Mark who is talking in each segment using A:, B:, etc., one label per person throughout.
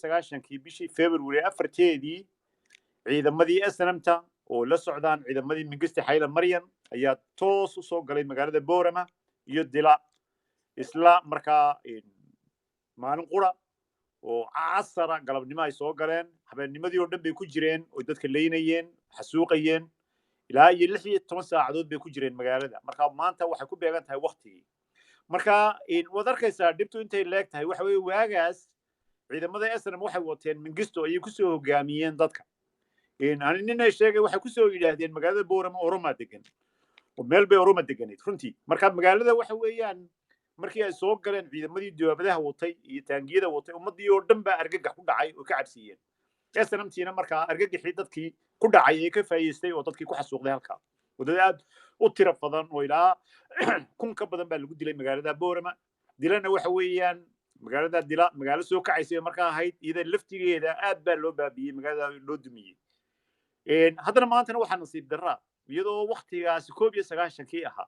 A: sagaashankii bishii February afarteedii ciidamadii SNMta oo la socdaan ciidamadii Mingiste Xayla Maryan ayaa toos u soo galay magaalada Boorama iyo Dila isla markaa maalin qura oo casara galabnimo ay soo galeen habeennimadii oo dhan bay ku jireen oo dadka leynayeen xasuuqayeen ilaa iyo 16 saacadood bay ku jireen magaalada marka maanta waxay ku beegan tahay waqtigii marka wad arkaysaa dhibtu intay leeg tahay waxa weeye waagaas ciidamada SNM waxay wateen Mingisto ay ku soo hogaamiyeen dadka anina sheegay waxay ku soo yiraahdeen magaalada Boorama Oroma degan oo meel bay Oroma deganeed runtii marka magaalada waxa weeyaan markii ay soo galeen ciidamadii dowladaha watay iyo taangiyada watay ummadii oo dhan baa argagax ku dhacay oo ka cabsiyeen SNMtiina marka argagaxii dadkii ku dhacay ay ka faa'iideystay oo dadkii ku xasuuqday halka wadada aad u tiro badan oo ilaa kun ka badan baa lagu dilay magaalada Boorama dilana waxa weeyaan magaalada Dila magaalo soo kacaysay marka ahayd iyada laftigeeda aad baa loo baabiyay magaalada loo dumiyay haddana maantana waxaa nasiib darra iyadoo waqtigaasi 19 ahaa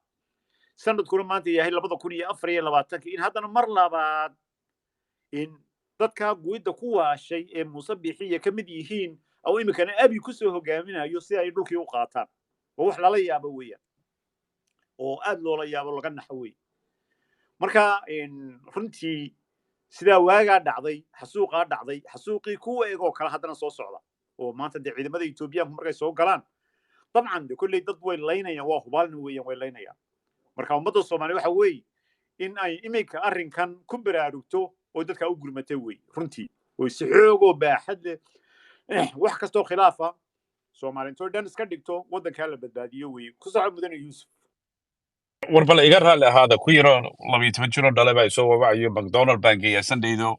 A: sanadkuna maanta yahay 2024 in haddana mar labaad in dadka guuda ku waashay ee Muuse Bixiye ka mid yihiin oo imikana abi ku soo hogaaminayo si ay dhulkii u qaataan oo wax lala yaabo weeyaan oo aad loola yaabo laga naxway marka runtii sida waaga dhacday xasuuqii kuwa eego kala haddana soo socda oo maanta ciidamada Itoobiya markay soo galaan dabcan kulli dad way leynayaan waa hubaalna weeyaan way leynayaan marka ummadda Soomaaliya waxa weey in ay imika arrinkan ku baraarugto oo dadka u gurmatay weey runtii oo si xoog oo baaxad wax kasto khilaafa Soomaaliyeed dhan iska dhigto wadanka la badbaadiyo weey ku soo mudane Yuusuf
B: warbal iga raali ahaada ku yaro 12 jiro dhalay soo wacayo McDonald Bank iyo Sandaydo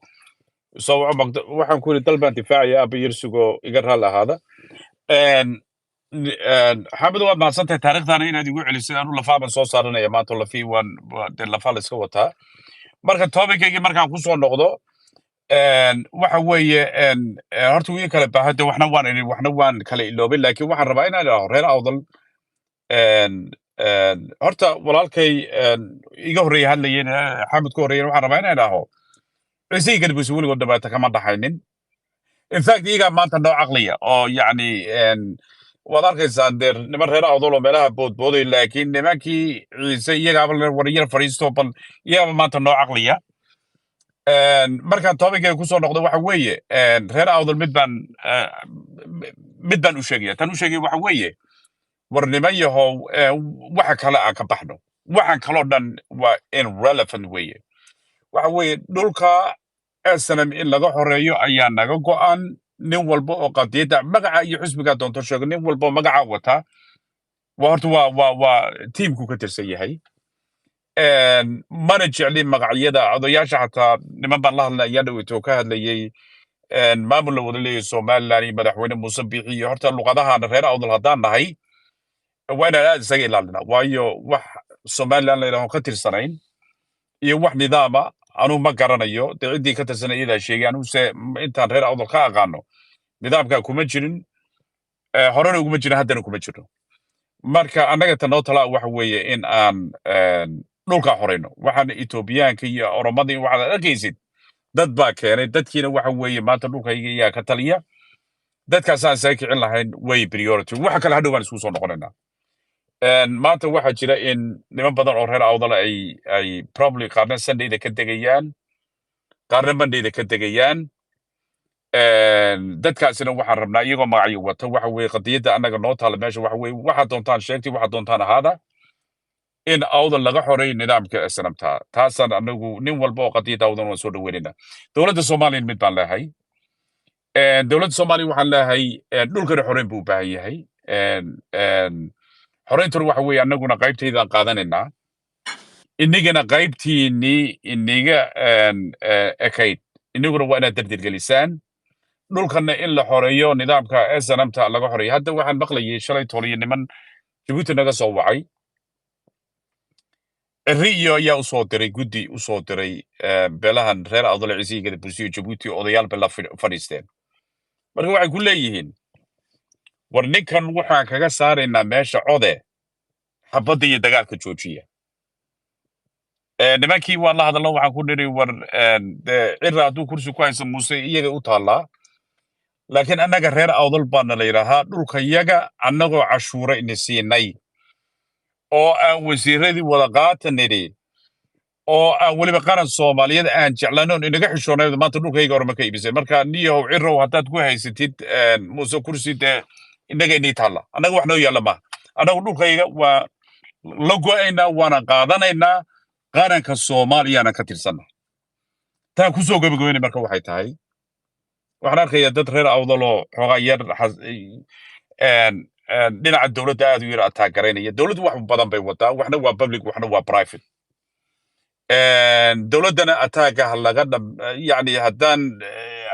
B: soo waxaan ku dalban difaacaya ab yirsugo iga raali ahaada حمد واد ما صنت تاريخ ثاني إن يقول على سيدنا الله فاهم صوص صارنا يا مات الله في وان دل فالس كوتها مركز توبك يجي مركز خصوصا نقطة وحوي هرتوي كله بعد وحنا وان كله اللوبي لكن وحنا ربعنا له غير أفضل هرتا ولالكي يجوري هاللي حمد كوري وحنا ربعنا له زي كده بيسوون قد ما تكمل ضحينين in fact يجا ما تنو عقلية أو يعني وضعك دير نمر هنا أوضلوا ملاها بودي لكن نماكي سيجا قبل وريال فريستو بل يا ما تنو عقلية مركان طبيعي كوسو نقطة وحوية هنا أوضل مدبن وشجية تنوشجي وحوية ورنمية هو وحك هلا كبحنو وحك هلا دن و irrelevant way وحوية دولكا السلام إلا ذو حرية أيان نجو عن nin walba oo qadiyada magaca iyo xisbiga doonto sheego nin walba magaca wata wartu waa teamku ka tirsan yahay mana jecli magacyada odayaasha xataa niman baan la hadlaya dhaweyto ka hadlayay maamul wada leeyahay Soomaaliland iyo madaxweyne Muuse Biixi horta luqadahan reer awdal hadaan nahay waana aad isaga ilaalina waayo wax Soomaaliland la yiraahdo ka tirsanayn iyo wax nidaama anu ma garanayo cidii ka tirsanayda sheegay anu se intaan reer awdal ka aqaano nidaamka kuma jirin horena kuma jirin haddana kuma jiro marka anaga tan oo tala waxa weeye in aan dhulka xoreyno waxaan Itoobiyaanka iyo Oromadii waxa arkaysid dad baa keenay dadkiina waxa weeye maanta dhulkayga ayaa ka taliya dadkaas aan saakicin lahayn way priority waxa kale hadhow baan isku soo noqonaynaa maanta waxa jira in niman badan oo reer awdal ay probably qaarna Sandayda ka degayaan qaarna Mandayda ka degayaan dadkaasina waxaan rabnaa iyagoo magacyo wata waxa weeye qadiyada anaga noo taala meesha waxa weeye waxa doontaan sheegtay waxa doontaan ahaada in awdal laga xoreeyo nidaamka SNMta taasan anagu nin walba oo qadiyada awdal waan soo dhaweynaa dawladda Soomaaliyeed mid baan leeyahay dawladda Soomaaliyeed waxaan leeyahay dhulka xoreyn buu u baahan yahay xoreyntu waxa weeye anaguna qaybteedaan qaadanaynaa inagana qaybtiini inaga ekayd inaguna waa inaad dardir gelisaan dhulkana in la xoreeyo nidaamka SNMta laga xoreeyo hadda waxaan maqlayay shalay tooliyo niman Djibouti naga soo wacay الريو يا أصدري جدي أصدري بلهن غير أضل عزيز كده بسيو جبوتي أضيال بلا فريستين مركو واحد كله يهين ورنيكن وحنا كذا صار إن ماشي عودة حبضي دقات كجوجية nimankii waan la hadalno waxaan ku niri war dee cira hadduu kursi ku hayso muuse iyaga u taallaa laakiin annaga reer awdal baana la yidhaahaa dhulka yaga annagoo cashuura ina siinay oo aan wasiiradii wada qaata nidhi oo aan weliba qaran soomaaliyeed aan jeclanoon inaga xishoonay maanta dhulkayga horema ka iibisay marka niyahow cirow haddaad ku haysatid muuse kursi dee innaga inii taalla annaga wax noo yaalla maaha annagu dhulkayga waa la go'aynaa waana qaadanaynaa qaranka soomaaliyaana ka tirsanna taan ku soo gabagabeynay marka waxay tahay waxaan arkayaa dad reer awdaloo xoogaa yar dhinaca dowladda aad u yar attack garaynaya dowladdu wax badan bay wadaa waxna waa public waxna waa private dowladdana attacka ha laga yani haddaan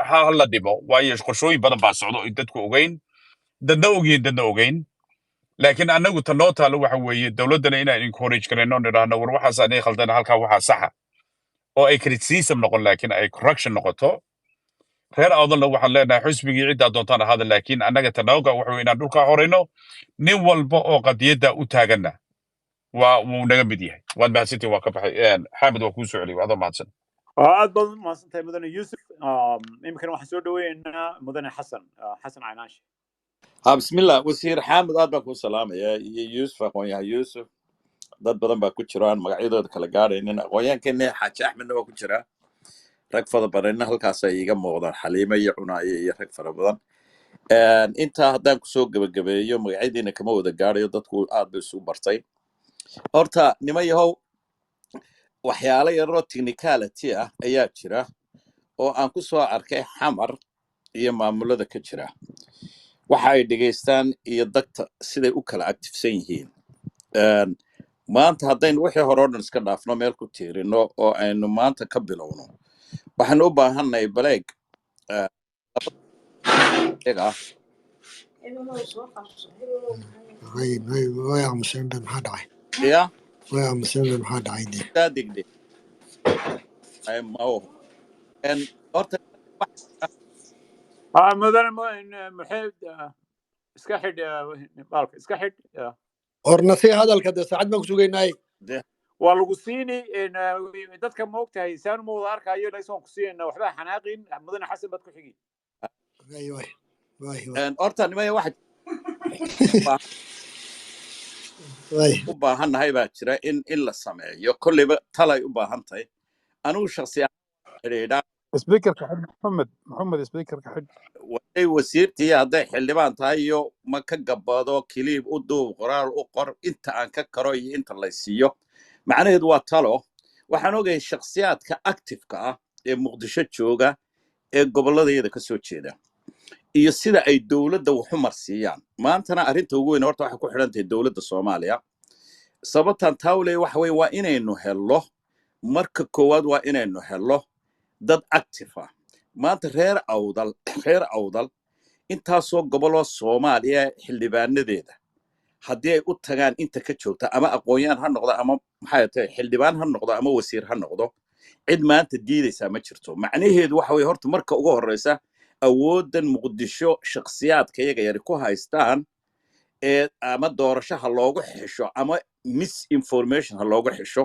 B: ha la dhimo waayo qorshooyin badan baa socdo oo dadku ogeyn dadna ogyihiin dadna ogeyn laakiin annagu ta noo taalo waxa weeye dowladdana inaan encourage garayno nidhaahno war waxaas anay khaldan halkaa waxaa saxa oo ay criticism noqon laakiin ay correction noqoto reer awdalna waxaan leenahay xusbigii ciddaa doontaan ahaada laakiin annaga tanawga wuxuu inaan dhulkaa horayno nin walba oo qadiyadda u taaganna wuu naga mid yahay waad mahadsantiin waa ka baxay xaamid waa kuu soo celiyay adoo mahadsan
A: aad baad mahadsantahay mudane yuusuf iminkana waxaan soo dhaweynaynaa mudane xasan caynaashi
C: بسم الله وسير حامد aad baan ku salaamaya iyo Yuusuf aqoonyahan Yuusuf dad badan baa ku jiraan magacyadooda kala gaaraynin aqoonyahankeena Xaaji Axmedna waa ku jira rag fara badan halkaas ay iga muuqdaan Xaliime iyo Cunaaye iyo rag fara badan inta haddaan ku soo gabagabeeyo magacyadiina kama wada gaarayo dadku aad bay isu bartay horta nimayahow waxyaalo yaroo technicality ah ayaa jira oo aan ku soo arkay xamar iyo maamulada ka jira waxa ay dhageystaan iyo dadka siday u kala activesan yihiin maanta haddaynu wixii hore oo dhan iska dhaafno meel ku tiirino oo aynu maanta ka bilowno waxaanu u baahannahay baleeg
A: mudane maxamed iska xidh baalka iska xidh
D: horna si hadalka dee saacad baan ku sugaynay
A: waa lagu siini dadka ma ogtahay saanu ma wada arkayo inaysan ku siinayna waxba xanaaqin mudane xasan baad ku xigi
C: horta nimaya waxa u baahannahay baa jira in la sameeyo kolleyba talay u baahan tahay anugu shakhsi xidhiidha
E: speakerka xid maxamed speakerka xid
C: way wasiirtii hadday xildhibaan tahay iyo ma ka gabado kiliib u duub qoraal u qor inta aan ka karo iyo inta la siiyo macnaheedu waa talo waxaan ogahay shakhsiyaadka active-ka ah ee muqdisho jooga ee gobolladeeda ka soo jeeda iyo sida ay dowladda wax u marsiiyaan maantana arrinta ugu weyn horta waxay ku xidhan tahay dowladda Soomaaliya sababtan taawley waxa weeye waa inaynu hello marka koowaad waa inaynu hello dad active ah maanta reer awdal intaasoo goboloo Soomaaliya xildhibaanadeeda haddii ay u tagaan inta ka joogta ama aqoonyahan ha noqdo ama maxay tahay xildhibaan ha noqdo ama wasiir ha noqdo cid maanta diidaysa ma jirto macnaheedu waxa weeye horta marka ugu horeysa awoodan muqdisho shakhsiyaadka iyaga yar ku haystaan ee ama doorashaha loogu xisho ama misinformation ha loogu xisho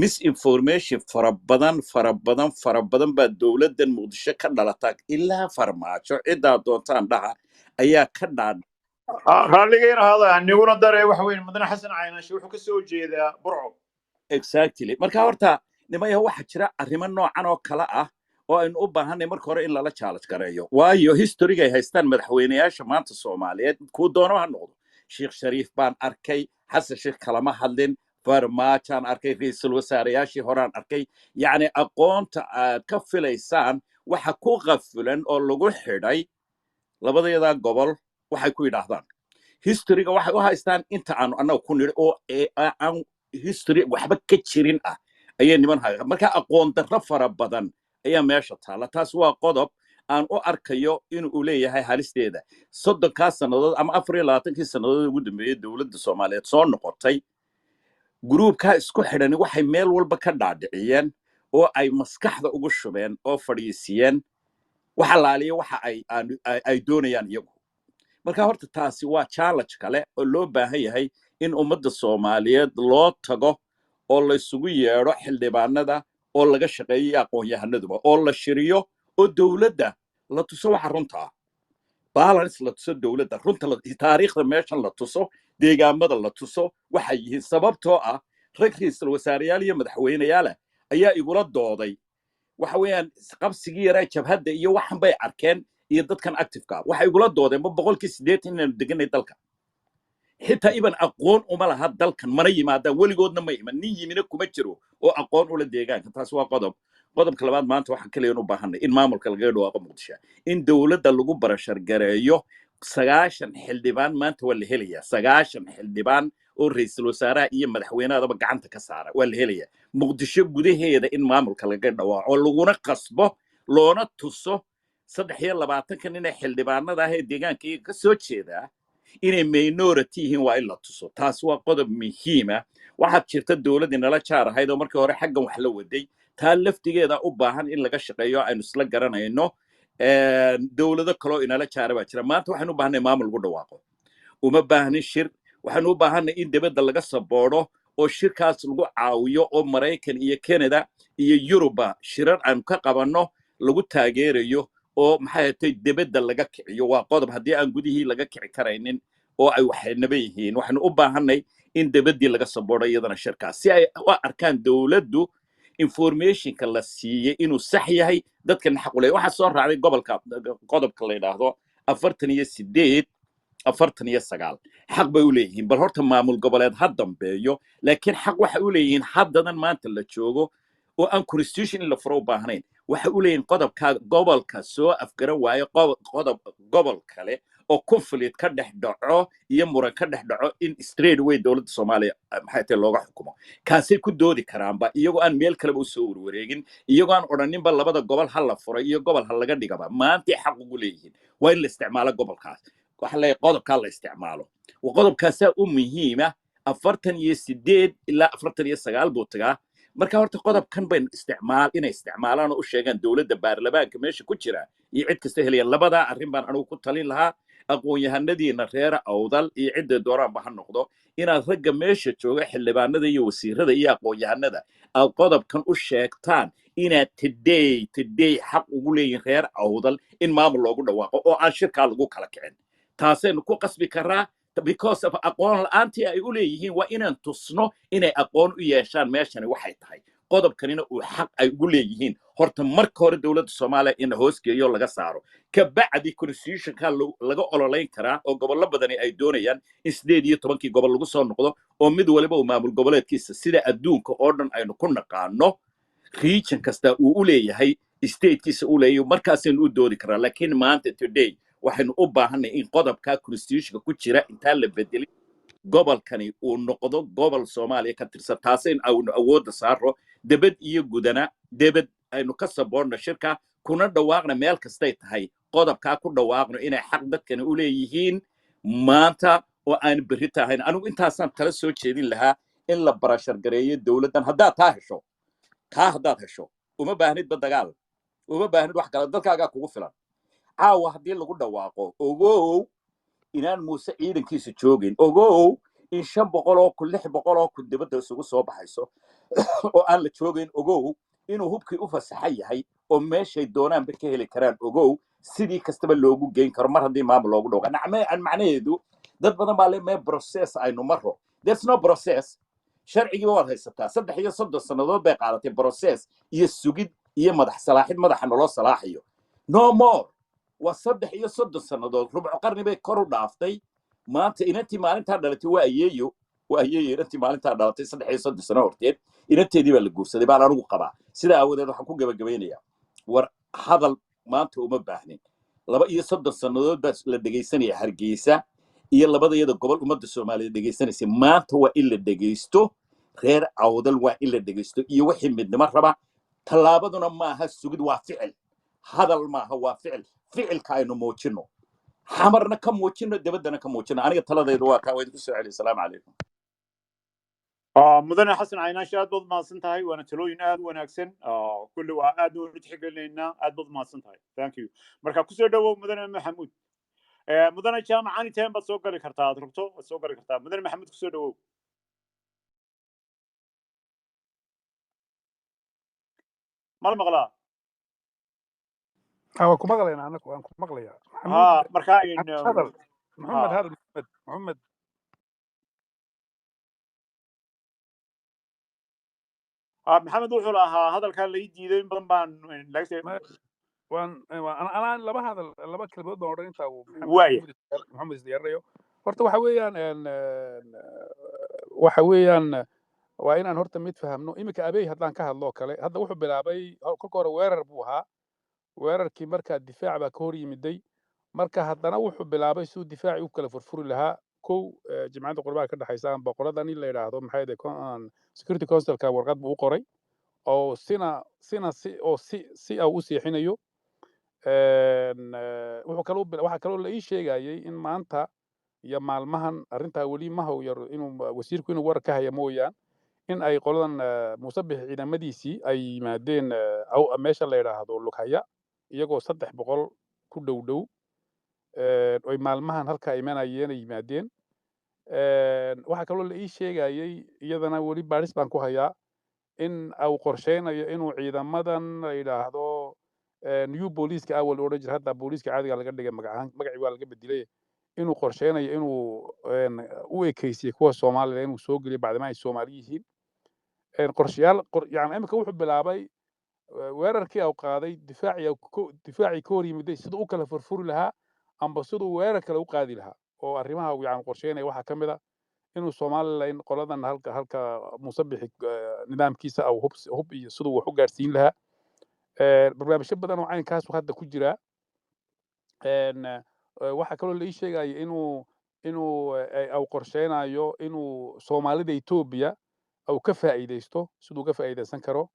C: misinformation fara badan baa dowladdan muqdisho ka dhalata ilaa farmaajo ciddaa doontaan dhaha ayaa ka dhaadh
A: raalliga yaraahada aniguna dare waxa weeye mudane xasan caynaashi wuxuu ka soo jeedaa burco
C: exactly marka horta nimayaha waxa jira arrimo noocan oo kala ah oo aynu u baahanay marka hore in lala challenge gareeyo waayo historyga ay haystaan madaxweynayaasha maanta Soomaaliyeed ku doono ha noqdo Sheekh Shariif baan arkay Xasan Sheekh kalama hadlin farmaajaan arkay ra'iisul wasaarayaashii horaan arkay yacni aqoonta aad ka filaysaan waxa ku qafulan oo lagu xidhay labadeeda gobol waxay ku yidhaahdaan historyga waxay u haystaan inta aanu annaga ku nidhi oo aan history waxba ka jirin ah ayay niman hayaan marka aqoon darro fara badan ayaa meesha taala taas waa qodob aan u arkayo inuu leeyahay halisteeda 30 sanadood ama 24 sanadood ugu dambeeyay dowladda Soomaaliyeed soo noqotay gruubka isku xidhan waxay meel walba ka dhaadhiciyeen oo ay maskaxda ugu shubeen oo fadhiisiyeen waxa laaliyo waxa ay doonayaan iyagu marka horta taasi waa challenge kale oo loo baahan yahay in ummadda Soomaaliyeed loo tago oo la isugu yeedho xildhibaanada oo laga shaqeeyo aqoon-yahanaduba oo la shiriyo oo dowladda la tuso waxa runta ah balance la tuso dowladda runta taariikhda meeshan la tuso deegaamada la tuso waxay yihiin sababtoo ah rag ra'iisul wasaareyaal iyo madaxweyneyaal ayaa igula dooday waxa weeyaan qabsigii yaraa jabhadda iyo waxan bay arkeen iyo dadkan active-ka waxay igula doodeen ma 80% inaanu deganay dalka xitaa iban aqoon uma laha dalkan mana yimaadaan weligoodna ma iman nin yimina kuma jiro oo aqoon ula deegaanka taas waa qodobka labaad maanta waxaan kaliya u baahanay in maamulka laga dhawaaqo muqdisho in dowladda lagu barashar gareeyo 90 xildhibaan maanta waa la helayaa 90 xildhibaan oo ra'iisul wasaaraha iyo madaxweynaha gacanta ka saara waa la helayaa muqdisho gudaheeda in maamulka laga dhawaaqo laguna qasbo loona tuso 23 nin xildhibaanada ah ee deegaanka ka soo jeeda inay minority yihiin waa in la tuso taas waa qodob muhiim ah waxaad jirta dowladda nala jaar ahayd oo markii hore xaggan wax la waday taa laftigeeda u baahan in laga shaqeeyo aynu isla garanayno dowlado kaloo inala jaara baa jira maanta waxaan u baahnay maamul lagu dhawaaqo uma baahnin shir waxaan u baahanay in dibadda laga saboodho oo shirkaas lagu caawiyo oo Mareykan iyo Canada iyo Yuruba shirar aan ka qabanno lagu taageerayo oo maxay tahay dibadda laga kiciyo waa qodob haddii aan gudihii laga kici karaynin oo ay waxnaba yihiin waxaan u baahanay in dibaddii laga saboodho iyadana shirkaas si ay u arkaan dowladdu informationka la siiyay inuu sax yahay dadkan xaq u leeyahay waxa soo raacay qodobka la yiraahdo 48 49 xaq bay u leeyihiin bal horta maamul goboleed ha dambeeyo laakiin xaq waxa u leeyihiin haddadan maanta la joogo oo aan constitution la furo u baahnayn waxa u leeyihiin qodobka gobolka soo afgaran waayo gobol kale oo conflict ka dhex dhaco iyo muran ka dhex dhaco in straight away dowladda Soomaaliya maxay tahay looga xukumo kaasay ku doodi karaanba iyagoo aan meel kale u soo wareegin iyagoo aan odhaninba labada gobol hal la furay iyo gobol hal laga dhigaba maanta xaq ugu leeyihiin waa in la isticmaalo gobolkaas waxa la qodobka la isticmaalo qodobkaas u muhiim ah 48 ilaa 49 buu tagaa marka horta qodobkan bay inay isticmaalaan oo u sheegaan dowladda baarlamaanka meesha ku jira iyo cid kasta helaya labada arrin baan anigu ku talin lahaa aqoon-yahanadiina reer awdal iyo cidda dooraanba ha noqdo inaad ragga meesha jooga xildhibaanada iyo wasiirada iyo aqoon-yahanada aad qodobkan u sheegtaan inaad today xaq ugu leeyihiin reer awdal in maamul loogu dhawaaqo oo aan shirkaa lagu kala kicin taasaynu ku qasbi karaa because of aqoon la'aantii ay u leeyihiin waa inaan tusno inay aqoon u yeeshaan meeshani waxay tahay qodobkanina uu xaq ay ugu leeyihiin horta marka hore dowladda Soomaaliya in hoos geeyo laga saaro ka bacdi constitutionka laga ololeyn karaa oo gobollo badani ay doonayaan in 18 gobol lagu soo noqdo oo mid waliba uu maamul goboleedkiisa sida adduunka oo dhan aynu ku naqaano region kasta uu u leeyahay statekiisa u leeyahay markaasaynu u doodi karaa laakiin maanta today waxaynu u baahanay in qodobka constitutionka ku jira inta la bedelay gobolkani uu noqdo gobol Soomaaliya ka tirsan taaseen aynu awood saaro dibad iyo gudana dibad aynu ka saboorno shirka kuna dhawaaqna meel kastay tahay qodobka ku dhawaaqno inay xaq dadkani u leeyihiin maanta oo aan berri tahayn anigu intaasan tala soo jeedin lahaa in la barashar gareeyo dowladdan haddaad hesho uma baahnid dagaal uma baahnid wax kale dalkaaga kugu filan caawa haddii lagu dhawaaqo ogow inaan muuse ciidankiisa joogin ogow in 500 oo 600 oo dibadda isugu soo baxayso oo aan la joogin ogow inuu hubkii u fasaxay yahay oo meeshay doonaan ka heli karaan ogow sidii kastaba loogu geyn karo mar haddii maamul loogu dhawaaqo macnaheedu dad badan baa leeyahay process aynu maro there's no process sharcigi waa haysataa 3 sanadood bay qaadatay process iyo sugid iyo madax salaaxid madaxa nolol salaaxiyo no more و3 sanadood rubc qarni bay kor u dhaaftay maanta inantii maalinta dhalatay waa ayeeyo inantii maalinta dhalatay 3 sano horteed inanteedii baa la guursaday baan anigu qabaa sida aawadeed waxaan ku gabagabeynayaa war hadal maanta uma baahnin 2 sanadood baa la dhageysanaya Hargeysa iyo labadayada gobol ummadda Soomaaliyeed dhageysanaysa maanta waa in la dhageysto reer awdal waa in la dhageysto iyo wixii midnimo raba talaabaduna maaha sugid waa ficil hadal maaha waa ficilka aynu muujino xamarna ka muujino dibadana ka muujino aniga taladaydu waa taa way ku soo celi salaam calaykum
A: mudane xasan caynaashi aad baad mahadsan tahay waana talooyin aad u wanaagsan kulli waa aad u tixgelinaynaa aad baad mahadsan tahay thank you marka ku soo dhawow mudane maxamuud mudane jaamacani teen baad soo gali kartaa aad rabto waad soo gali kartaa mudane maxamuud ku soo dhawow ما المغلا
E: هو كم مغلى أنا كم مغلى محمود
A: ها مركا إن
E: هذا محمد
A: ها
E: هذا محمد
A: محمد وحول لها هذا كان اللي يجي ذي بان لقيت
E: ما أنا لما هذا لما كلمة بقول أنت
A: واي
E: محمد زياريو horta waxa weeyaan waa inaan horta mid fahamno iminka abey haddaan ka hadlo kale hadda wuxuu bilaabay kolka hore weerar buu ahaa weerarkii markaa difaac baa ka hor yimiday marka haddana wuxuu bilaabay siduu difaacii u kala furfuri lahaa kow jimcadda qurbaha ka dhexaysa amba qoladani la yidhaahdo maxay security councilka warqad buu u qoray oo si u seexinayo waxaa kaloo la ii sheegayay in maanta iyo maalmahan arrintaa weli ma hawyar wasiirku inuu warar ka haya mooyaan in ay qoladan musabix ciidamadiisii ay yimaadeen meesha la yidhaahdo lughaya iyagoo 300 ku dhow oy maalmahan halkaa imanayeen ay yimaadeen waxaa kaloo la ii sheegayay iyadana weli baaris baan ku hayaa in uu qorsheynayo inuu ciidamadan la yidhaahdo new booliiska awal odhan jira hadda booliiska caadiga laga dhigay magacii waa laga bedelay inuu qorsheynayo inuu u ekeysiyo kuwa Soomaaliya inuu soo geliyo bacdama ay Soomaali yihiin qorshayaal yani imika wuxuu bilaabay weerarkii uu qaaday difaacii ka hor yimiday siduu u kala furfuri lahaa amba siduu weerar kale u qaadi lahaa oo arrimaha yani qorsheynaya waxaa ka mid ah inuu Somaliland qoladan halka musabixi nidaamkiisa uu hub iyo siduu wax u gaarsiin lahaa barnaamijyo badan oo caynkaas hadda ku jira waxaa kaloo la ii sheegaya inuu qorsheynayo inuu Soomaalida Ethiopia uu ka faa'iideysto siduu ka faa'iideysan karo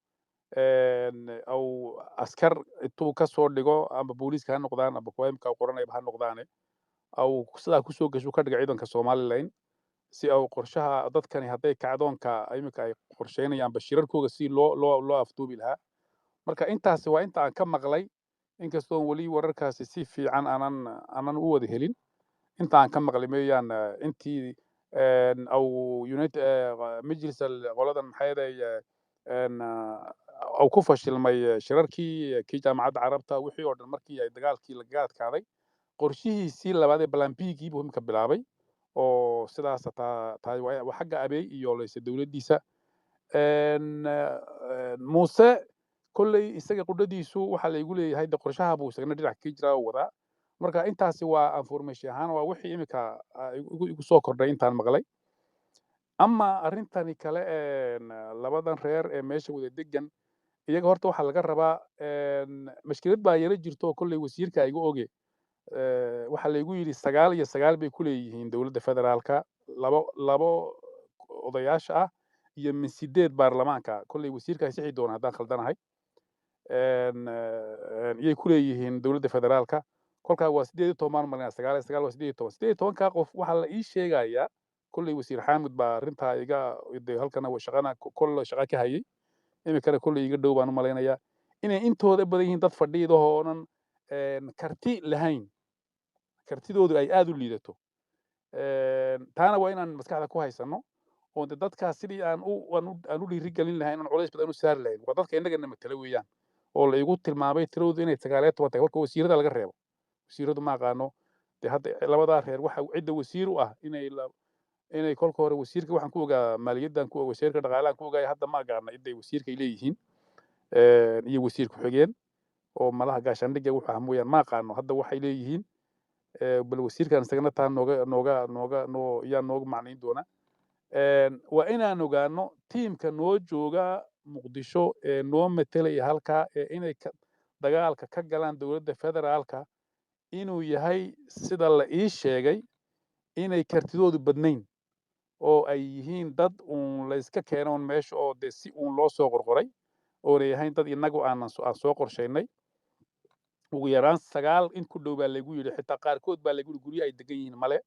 E: أو askar intuu ka soo dhigo ama booliiska ha noqdaan ama kuwa imika qoranayba ha noqdaane أو sidaa kusoo gasho ka dhiga ciidanka Somaliland si uu qorshaha dadkani hadday kacdoonka imika ay qorsheynayaan bashirarkooga si loo afduubi lahaa marka intaasi waa inta aan ka maqlay inkastoo weli wararkaasi si fiican aanan u wada helin inta aan ka maqlay meeyaan intii أو majlis qoladan maxay أو ku fashilmay shirarkii kii jaamacadda carabta wixii oo dhan markii ay dagaalkii laga adkaaday qorshihiisii labaad ee plan B-gii buu imika bilaabay oo sidaas waa xagga abey iyo leyse dowladdiisa muuse kolley isaga qudhadiisu waxaa laygu leeyahay de qorshaha buu isagana dhinac ka jiraa oo wadaa marka intaasi waa information ahaan waa wixii imika igu soo kordhay intaan maqlay ama arrintani kale labadan reer ee meesha wada degan iyaga horta waxaa laga rabaa mashkilad baa yara jirto kolley wasiirka igu oge waxaa laygu yidhi 9 iyo 9 bay ku leeyihiin dowladda federaalka labo odayaasha ah iyo min 8 baarlamaanka kolley wasiirka ay sixi doona haddaan khaldanahay iyay ku leeyihiin dowladda federaalka kolkaa waa 18 marnaa 9 waa 18 qof waxaa la ii sheegayaa kolley wasiir xaamud baa arrintaa iga halkana shaqana kolle shaqa ka hayay imikana kolley iga dhow baan u malaynayaa inay intooda badan yihiin dad fadhiidahoo oonan karti lahayn kartidoodu ay aad u liidato taana waa inaan maskaxda ku haysano oo dadkaas sidii aan u dhiirigelin lahayn aan culays badan u saari lahayn waa dadka innagana matala weeyaan oo la igu tilmaamay tiradoodu inay 19 tahay marka wasiirada laga reebo wasiiradu ma aqaano dee hadda labadaa reer waxa cidda wasiir u ah inay kolka hore wasiirka waxaan ku ogaa maaliyaddan ku wasiirka dhaqaalahan ku ogaay hadda ma aqaana cidday wasiirka ay leeyihiin iyo wasiir ku-xigeen oo malaha gaashaandhigga wuxuu ah mooyaan ma aqaano hadda waxay leeyihiin bal wasiirkan isagana taa yaa nooga macnayn doona waa inaan ogaano tiimka noo jooga muqdisho ee noo matelaya halkaa ee inay dagaalka ka galaan dowladda federaalka inuu yahay sida la ii sheegay inay kartidoodu badnayn oo ay yihiin dad uun layska keeno un meesha oo dee si uun loo soo qorqoray oonay ahayn dad innagu aan soo qorshaynay ugu yaraan 9 in ku dhow baa laygu yidhi xitaa qaarkood baa laygu yidhi guryo ay degan yihiin male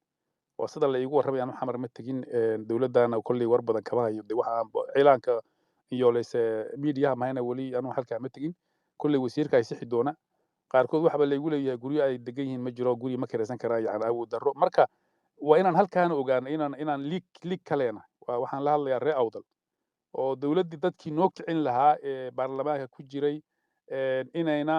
E: waa sida la iigu warramay anu xamar ma tegin dowladdana kolley war badan kama hayo de waxa ciilaanka iyo leyse miidiyaha mahayna weli anu halkaa ma tegin kolley wasiirka ay sixi doona qaarkood waxba laygu leeyahay guryo ay degan yihiin ma jiro guryo ma kiraysan karaa yani awood darro marka waa inaan halkaana ogaano inaan liig ka leenahay waxaan la hadlayaa ree awdal oo dowladdii dadkii noo kicin lahaa ee baarlamaanka ku jiray inayna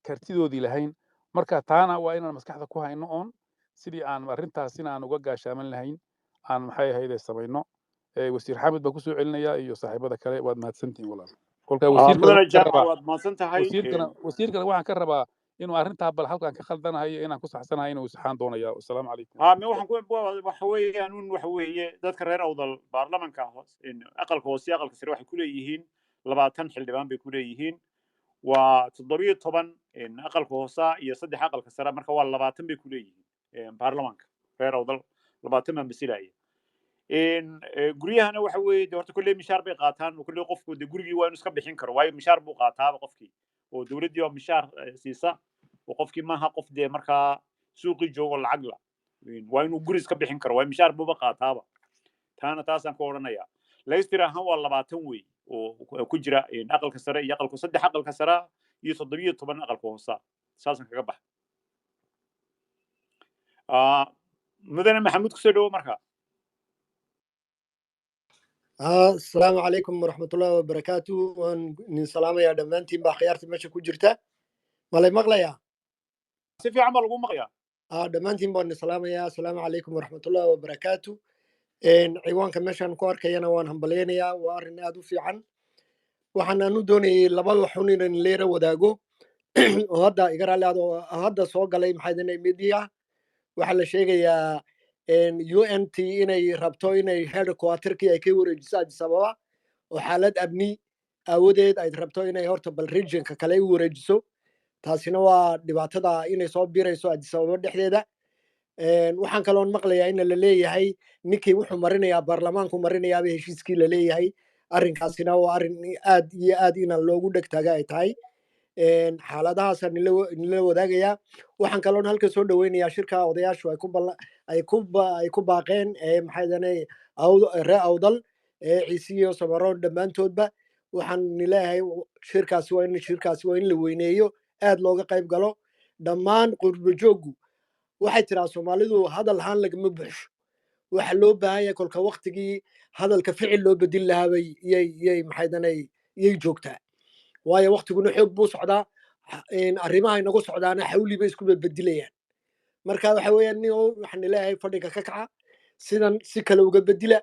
E: kartidoodii lahayn marka taana waa inaan maskaxda ku hayno oon sidii aan arrintaasina aan uga gaashaaman lahayn aan maxay ahayd samayno wasiir xamed baa kusoo celinaya iyo saaxiibada kale waad mahadsantihiin walaal kolka
A: mudane jaamac waad mahadsan tahay
E: wasiirkana waxaan ka rabaa inuu arrintaa bal halkaan ka khaldanahay inaan ku saxsanahay inuu saxaan doonaya assalaamu calaykum
A: me waxaan ku waxa weeyaan waxa weeye dadka reer awdal baarlamanka aqalka hoose aqalka sare waxay ku leeyihiin 20 xildhibaan bay ku leeyihiin waa 17 aqalka hoose iyo 3 aqalka sare marka waa 20 bay ku leeyihiin baarlamanka reer awdal 20 ma misilaya guryahana waxa weeye horta kullee mishaar bay qaataan oo kullee qofku gurigii waa inuu iska bixin karo waayo mishaar buu qaataaba qofkii oo dawladdii waa mishaar siisa oo qofkii maaha qof dee markaa suuqii joogo lacag la waa inuu guri iska bixin karo waayo mishaar buuba qaataaba taana taasaan ka odhanayaa leystir ahaan waa 20 wey oo ku jira aqalka sare iyo aqalka 3 aqalka sare iyo 17 aqalka hoose saasaan kaga bax mudane maxamuud kusoo dhawo markaa
D: السلام عليكم ورحمة الله وبركاته وان سلام يا دمانتين باخيارتي ماشي كوجرتا مالي مغليا
A: سيفي عمل لغو مغيا
D: دمانتين بان سلام يا السلام عليكم ورحمة الله وبركاته ان عيوان كمشان كوار كيانا وان همبلينيا وارن ادو في عن وحنا ندوني لبا حنين ليرا وداغو وهذا يقرا لهذا هذا سو غلي محايدني ميديا waxa la sheegayaa UNT inay rabto inay headquarterkii ay ka wareejiso Addis Ababa oo xaalad amni awoodeed ay rabto inay horta bal regionka kale u wareejiso taasina waa dhibaatada inay soo biirayso Addis Ababa dhexdeeda waxaan kaloon maqlayaa in la leeyahay ninkii wuxuu marinayaa baarlamaanku marinayaa heshiiskii la leeyahay arrinkaasina waa arrin aad iyo aad in loogu dhagtaaga ay tahay xaaladahaas la wadaagaya waxaan kaloon halka soo dhaweynayaa shirka odayaashu ay ku baaqeen maxaydanay ree awdal ciisiyo samaroon dhammaantoodba waxaan leeyahay shirkaasi waa in la weyneeyo aad looga qayb galo dhammaan qurbajooggu waxay tiraa Soomaalidu hadal haan lagama buuxsho waxa loo baahan yahay kolka waqtigii hadalka ficil loo bedel lahaa yay maxaydanay yay joogtaa waayo waqtiguna xoog buu socdaa arrimaha inagu socdaana xawli bay isku beddelayaan marka waxa weeyaan waxaan leeyahay fadhiga ka kaca sidan si kale uga bedela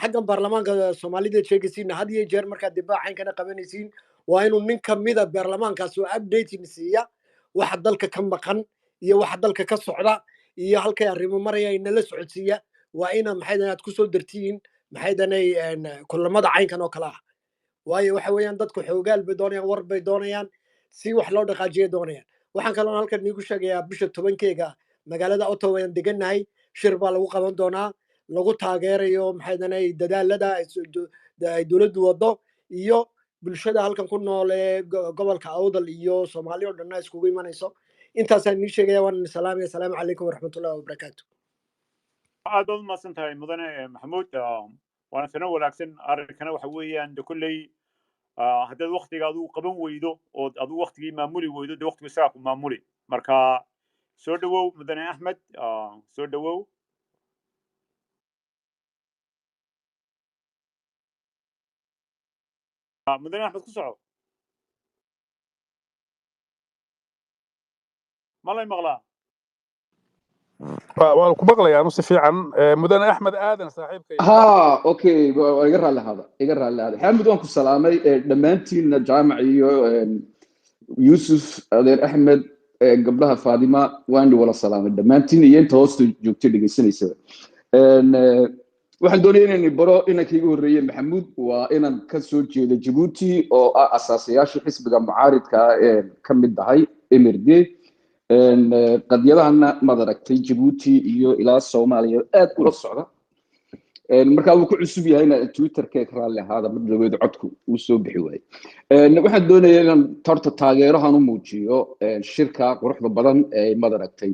D: xaggan baarlamaanka Soomaalida sheegaysiin had iyo jeer marka dibaacan kana qabanaysiin waa inuu nin kamida baarlamaankaas oo updating siiya waxa dalka ka maqan iyo waxa dalka ka socda iyo halkay arrimo maraya in la socodsiiya waa ina maxaydan ku soo dartiin maxaydanay kulamada caynkan oo kala ah waayo waxa weeyaan dadku xoogaal bay doonayaan war bay doonayaan si wax loo dhaqaajiyo doonayaan waxaan kaloo halkan nigu sheegayaa bisha 10keega magaalada Ottawa aan deganahay shir baa lagu qaban doonaa lagu taageerayo maxaydanay dadaalada ay dawladdu wado iyo bulshada halkan ku nool ee gobolka Awdal iyo Soomaaliya oo dhan iskugu imanayso intaasaan ni sheegaya waan salaam assalamu alaykum warahmatullahi wabarakatuh
A: aad baad mahadsan tahay mudane maxamuud waana sano wanaagsan arrinkana waxa weeyaan kulley haddaad waqtiga adigu qaban weydo oo adigu waqtigii maamuli weydo de waqtigu isagaa ku maamuli marka soo dhawow mudane axmed soo dhawow mudane axmed ku soco malay maqlaa
E: waan ku maqlayaa si fiican mudane axmed aadan saaxiibkay
F: okay iga raali hada xamid waan ku salaamay dhammaantiinna jaamac iyo yusuf adeer axmed gabdhaha faadima waan wala salaamay dhammaantiin iyo inta hoosta joogtay dhegeysanaysa waxaan doonaya inaan baro inankayga horreeyay maxamuud waa inaan ka soo jeedo Djibouti oo ah asaasayaasha xisbiga mucaaridka ka mid ahay MRD qadiyadahana madaragtay Djibouti iyo ilaa Soomaaliya aad ula socda marka uu ku cusub yahayna Twitter-ka raali ahaada madawada codku uu soo bixi waayay waxaan doonayaa inaan tarta taageerahan u muujiyo shirka quruxda badan ee madaragtay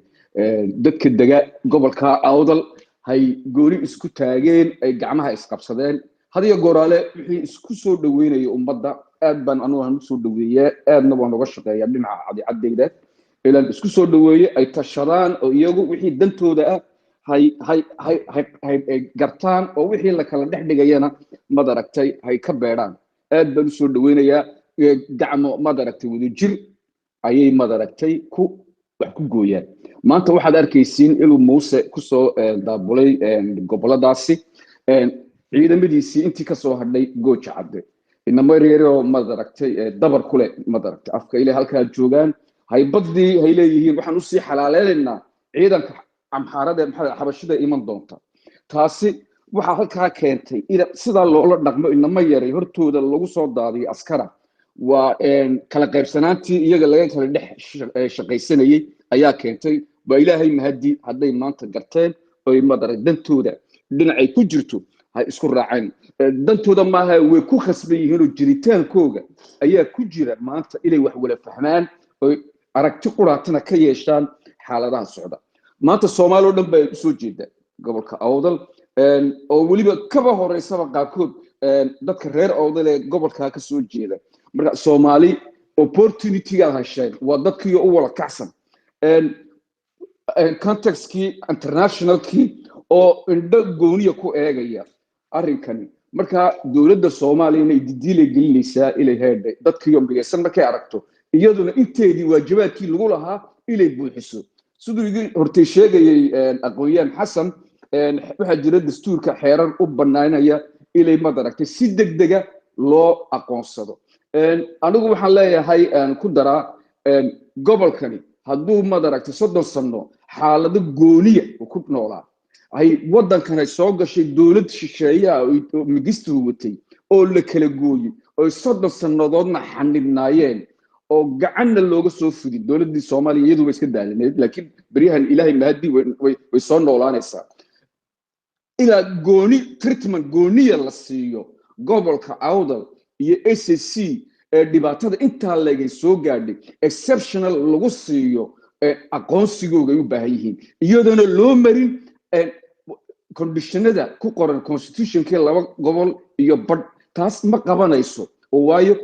F: dadka dega gobolka Awdal hay goori isku taageen ay gacmaha isqabsadeen hadiyo goraale wixii isku soo dhaweynay ummadda aad baan anu soo dhaweeyay aadna waan uga shaqeeyaa dhinaca caddeeyda ilaan isku soo dhaweeyay ay tashadaan oo iyagu wixii dantooda ah hay gartaan oo wixii la kala dhex dhigayana madaragtay hay ka beedhaan aad baan soo dhaweynayaa gacmo madaragtay wadajir ayay madaragtay wax ku gooyaan maanta waxaad arkaysiin inuu muuse kusoo daabulay goboladaasi ciidamadiisii intii kasoo hadhay gooja cadde inama reeroo madaragtay dabar kule madaragtay afka ilaa halkaa joogaan haybadii hay leeyihiin waxaan usii xalaaleynaa ciidanka amxaarada maxaa xabashida iman doonta taasi waxaa halkaa keentay sidaa loola dhaqmo inama yaray hortooda lagu soo daadiyo askara waa kala qaybsanaantii iyaga laga kala dhex shaqaysanayay ayaa keentay waa ilaahay mahadi hadday maanta garteen oy madarag dantooda dhinacay ku jirto hay isku raaceen dantooda maaha way ku khasban yihiin oo jiritaankooga ayaa ku jira maanta inay wax wala fahmaan oo aragti quraatana ka yeeshaan xaaladaha socda maanta Soomaaliya oo dhan bay soo jeeda gobolka Awdal oo waliba kaba horeysaba qaabkood dadka reer Awdal ee gobolka ka soo jeeda marka Soomaali opportunity ga heshay waa dadkii u wala kacsan contextkii internationalkii oo indho gooniya ku eegaya arrinkani marka dawladda Soomaaliya inay didiile gelinaysaa ilay heeday dadkii umbiyesan markay aragto iyaduna inteedii waajibaadkii lagu lahaa ilay buuxiso sidoo hortay sheegayay aqoonyahan Xasan waxa jira dastuurka xeerar u banaanaya ilay madaragtay si degdega loo aqoonsado anigu waxaan leeyahay ku daraa gobolkani hadduu madaragtay 30 sano xaalado gooniya ku noolaa ay wadankan ay soo gashay dawlad shisheeye oo migistu watay oo la kala gooyay oo 30 sanadoodna xanibnaayeen oo gacanna looga soo fudi dawladda Soomaaliya iyadu way iska daalineed laakiin bariyahan ilaahay mahadi way soo noolaanaysaa ila gooni treatment gooniya la siiyo gobolka Awdal iyo SSC dhibaatada inta laga soo gaadhay exceptional lagu siiyo aqoonsigooga u baahan yihiin iyadoo loo marin conditionada ku qoran constitutionkii laba gobol iyo bad taas ma qabanayso oo waayo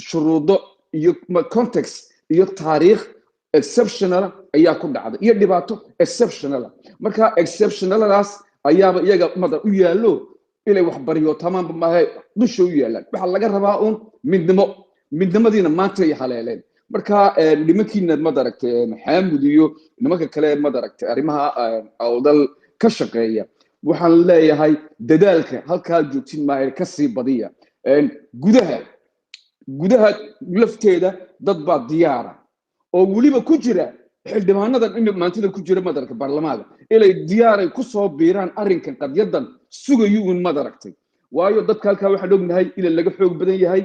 F: shuruudo iyo context iyo taariikh exceptional ayaa ku dhacday iyo dhibaato exceptional marka exceptionaladaas ayaaba iyaga madar u yaalo ilay wax bariyo tamaam ma hay dusha u yaalaan waxa laga rabaa midnimadiina maanta ay haleeleen marka nimankiina madaragtay Maxamed iyo nimanka kale madaragtay arimaha Awdal ka shaqeeya waxaan leeyahay dadaalka halka joogtin maahay ka sii badiya gudaha lafteeda dad baa diyaara oo waliba ku jira xildhibaanada maantida ku jira madarka baarlamaanka ilay diyaaray ku soo biiraan arrinkan qadyadan sugayuun madaragtay waayo dadka halka waxa ognahay ila laga xoog badan yahay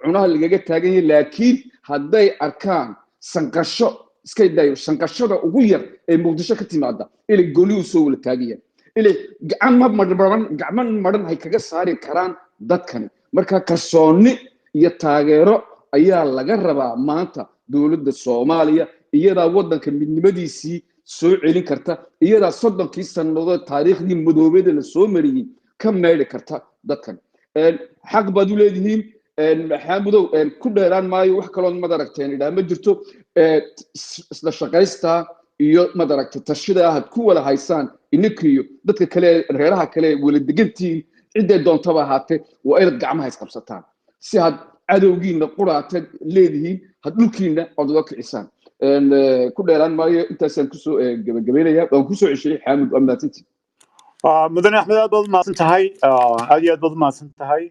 F: cunaha lagaga taagan yahay laakiin hadday arkaan sanqasho iska dayo sanqashada ugu yar ee Muqdisho ka timaada ilay gooliyu soo wala taagiyeen ilay gacman maran hay kaga saari karaan dadkan marka kalsooni iyo taageero ayaa laga rabaa maanta dawladda Soomaaliya iyada wadanka midnimadiisii soo celin karta iyada 30 sanadood taariikhdii madoobeed la soo mariyay ka meeli karta dadkan xaq baad u leedihiin maxamudow ku dheeraan maayo wax kale oo madaragteen ilaa ma jirto isla shaqaysta iyo madaragtay tashida aad ku wala haysaan inkiyo dadka kale reeraha kale wala degantiin cidda doontaba ahaatee waa inaad gacmaha isqabsataan si had cadowgiina quraata leedihiin had dhulkiina aad uga kicisaan ku dheeraan maayo intaasaan kusoo gabagabeynaya waan kusoo ceshay Xaamud amaatinti
A: mudane Axmed aad baad maasan tahay aad iyo aad baad maasan tahay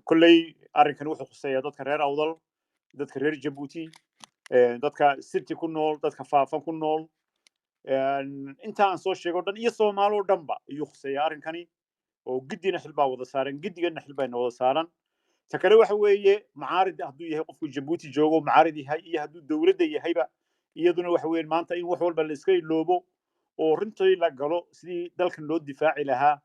A: kullay arrinkan wuxuu khuseeyaa dadka reer Awdal dadka reer Jabuuti dadka city ku nool dadka faafan ku nool inta aan soo sheego dhan iyo Soomaali oo dhanba ayuu khuseeyaa arrinkani oo gidina xilbaa wada saaran gidigana xilbaa wada saaran takale waxa weeye macaarid hadduu yahay qofku Jabuuti joogo macaarid yahay iyo hadduu dawladda yahayba iyaduna waxa weeye maanta in wax walba la iska iloobo oo runtii la galo sidii dalkan loo difaaci lahaa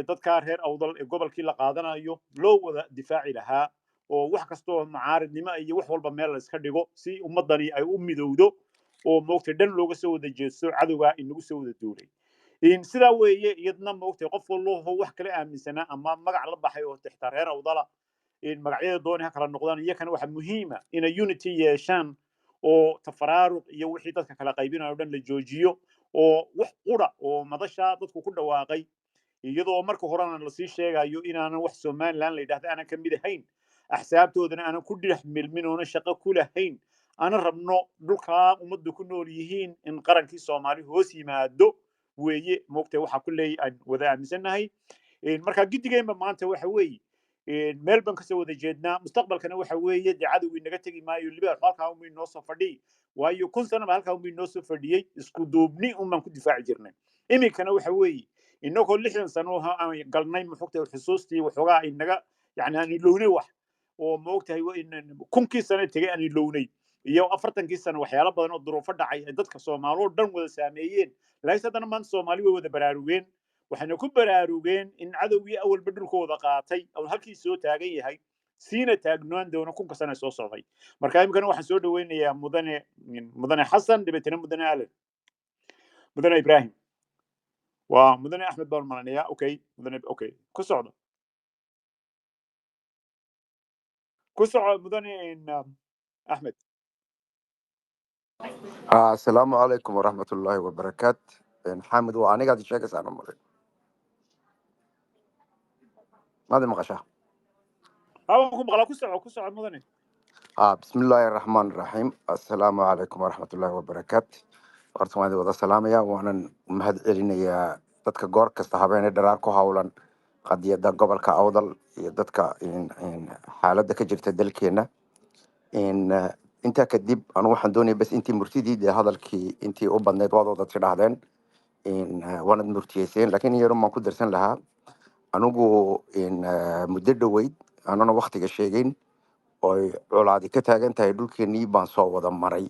A: dadka reer Awdal ee gobolkii la qaadanayo loo wada difaaci lahaa oo wax kasto macaaridnimo iyo wax walba meel la iska dhigo si ummadani ay u midowdo oo moogtay dhan looga soo wada jeesto cadawga inagu soo wada duulay sida weeye iyadna moogtay qof walba wax kale aaminsana ama magac la baxay oo tixta reer Awdala magacyada doonaya kala noqdaan iyakana waxa muhiim ah in unity yeeshaan oo tafaraaruq iyo wixii dadka kala qaybinayo dhan la joojiyo oo wax qura oo madasha dadku ku dhawaaqay iyadoo marka horena la sii sheegayo inaan wax Soomaaliland la yiraahdo aan ka mid ahayn axsaabtoodana aanan ku dhex milmin oona shaqo ku lahayn aanan rabno dhulkaa ummaddu ku nool yihiin in qarankii soomaali hoos yimaado weeye moogtay waxa kulley aan wada aaminsannahay marka giddigeenba maanta waxa weeye meel baan kasoo wada jeednaa mustaqbalkana waxa weeye dee cadowgii naga tegi maayo libaax halkaa unbay noo soo fadhiyi waayo 1000 sanaba halkaa unbay noo soo fadhiyey isku duubni unbaan ku difaaci jirnay iminkana waxa weeye inagoo 60 sano aan galnay muxugta xusuustii waxoogaa ay naga yani aan ilownay wax oo moogtahay kunkii sano tegay aan ilownay iyo 40kii sano waxyaalo badan oo duruufo dhacay ay dadka Soomaaliyeed oo dhan wada saameeyeen laakiin haddana maanta Soomaali way wada baraarugeen waxayna ku baraarugeen in cadowgii awalba dhulkooda qaatay oo halkii soo taagan yahay siina taagnaan doono kunka sano soo socday marka imikana waxaan soo dhaweynayaa mudane xasan dabeetana mudane alen mudane ibrahim waa mudane axmed baan malanaya okay mudane okay ku socdo mudane axmed
G: السلام عليكم ورحمة الله وبركاته حامد وأنا قاعد أشيك أنا مرة ماذا مقشة
A: أوكم غلا ku soco mudane
G: بسم الله الرحمن الرحيم السلام عليكم ورحمة الله وبركاته ورحمة الله السلام يا وأنا مهد إلينا dadka goor kasta habeen dheeraar ku hawlan qadiyada gobolka awdal iyo dadka in xaaladda ka jirta dalkeena inta kadib anu waxaan doonay bas intii murtidii hadalkii intii u badneed waad wada tidhaahdeen waanad murtiyeyseen laakiin yaro maan ku darsan lahaa anugu muddo dhoweyd anana waktiga sheegayn oo colaadi ka taagan tahay dhulkeenii baan soo wada maray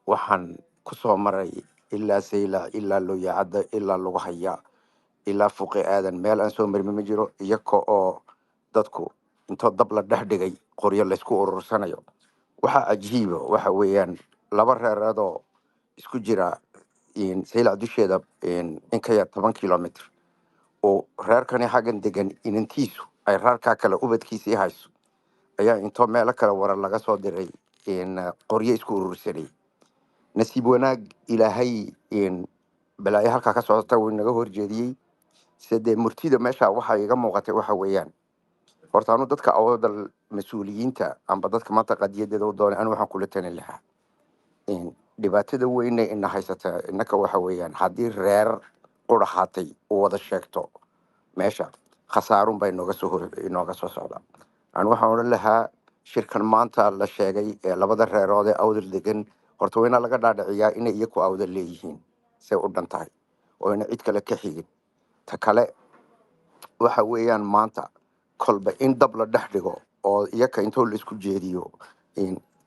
G: waxaan ku soo maray ilaa sayla ilaa looyacadda ilaa lagu haya ilaa fuqi aadan meel aan soo marmi ma jiro iyaka oo dadku intoo dab la dhex dhigay qoryo laysku urursanayo waxa cajiiba waxa weeyaan laba reereedoo isku jira sayla dusheeda in ka yar 10 kilomitir oo reerkani xaggan degan inantiisu ay reerkaa kale ubadkiisii hayso ayaa intoo meelo kale warar laga soo diray qoryo isku urursanay nasiib wanaag ilaahay balaayo halkaa ka socota wuu naga horjeediyey sidee murtida meesha waxa iga muuqatay waxa weeyaan horta anu dadka awdal mas'uuliyiinta amba dadka maanta qadiyadeeda u doonay anu waxaan kula talin lahaa dhibaatada weyn ee ina haysata innaka waxa weeyaan haddii reer quraxaatay u wada sheegto meesha khasaarun bay inooga soo socdaa anu waxaan odhan lahaa shirkan maanta la sheegay ee labada reerood ee awdal degan horta wayna laga dhaadhiciyaa inay iyaku awdal leeyihiin say u dhan tahay oo ina cid kale ka xigin ta kale waxa weeyaan maanta kolba in dab la dhex dhigo oo iyaka intoo la isku jeediyo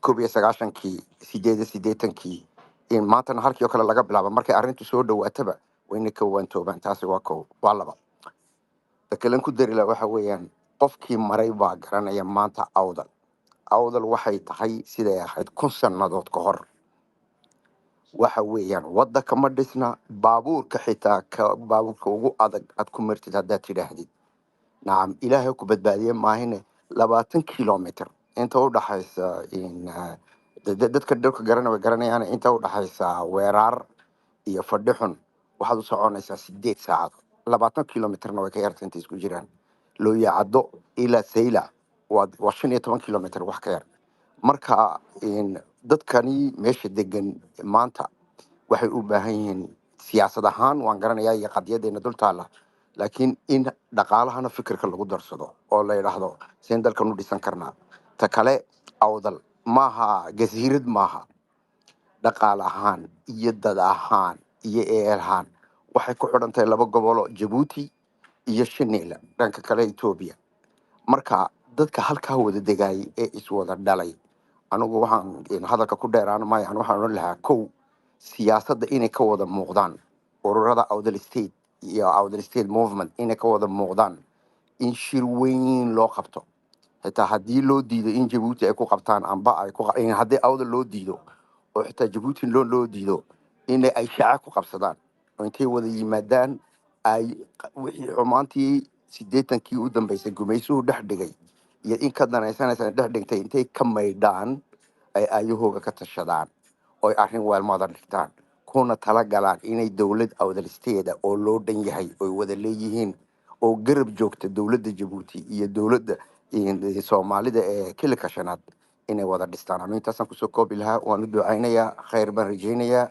G: 19 8 maantana halkii oo kale laga bilaabo markay arrintu soo dhawaataba wayna ka waantoobaan taasi waa laba ta kalen ku dari waxa weeyaan qofkii maray baa garanaya maanta awdal waxay tahay siday ahayd 1000 sannadood ka hor waxa weeyaan waddanka ma dhisna baabuurka xitaa baabuurka ugu adag aad ku martid haddaad tidhaahdid nacam ilaahay ku badbaadiye maahine 20 kilomitir inta u dhaxaysa dadka dhulka garanayaan inta u dhaxaysa weeraar iyo fadhixun waxaad u soconaysaa 8 saacadood 20 kilomitirna way ka yartay inta isku jiraan looyacaddo ilaa sayla waa 15 kilomitir wax ka yar marka dadkani meesha degan maanta waxay u baahan yihiin siyaasad ahaan waan garanayaa iyo qadiyadeena dul taala laakiin in dhaqaalahana fikirka lagu darsado oo la yidhaahdo seen dalkan u dhisan karnaa ta kale awdal maaha gasiirad maaha dhaqaal ahaan iyo dad ahaan iyo eel ahaan waxay ku xidhan tahay 2 gobolo Djibouti iyo Shinila dhanka kale Ethiopia marka dadka halkaa wada degay ee iswada dhalay anigu waxaan hadalka ku dheeraan maayo waxaan oran lahaa kow siyaasadda inay ka wada muuqdaan ururada awdal state iyo awdal state movement inay ka wada muuqdaan in shir weyn loo qabto xitaa haddii loo diido in Djibouti ay ku qabtaan amba ay ku haddii awdal loo diido oo xitaa Djibouti loo diido in ay shaaca ku qabsadaan oo intay wada yimaadaan ay wixii xumaantii 80kii u dambeysay gumaysuhu dhex dhigay iyo in ka danaysanaysan dhex dhigtay intay ka maydhaan ay ayahooga ka tashadaan oo arrin weelmada dhigtaan kuna tala galaan inay dawlad awdalisteeda oo loo dhan yahay oo wada leeyihiin oo garab joogta dawladda Djibouti iyo dawladda soomaalida ee kilika shanaad inay wada dhistaan anu intaasaan kusoo koobi lahaa waan u ducaynayaa khayr baan rajaynayaa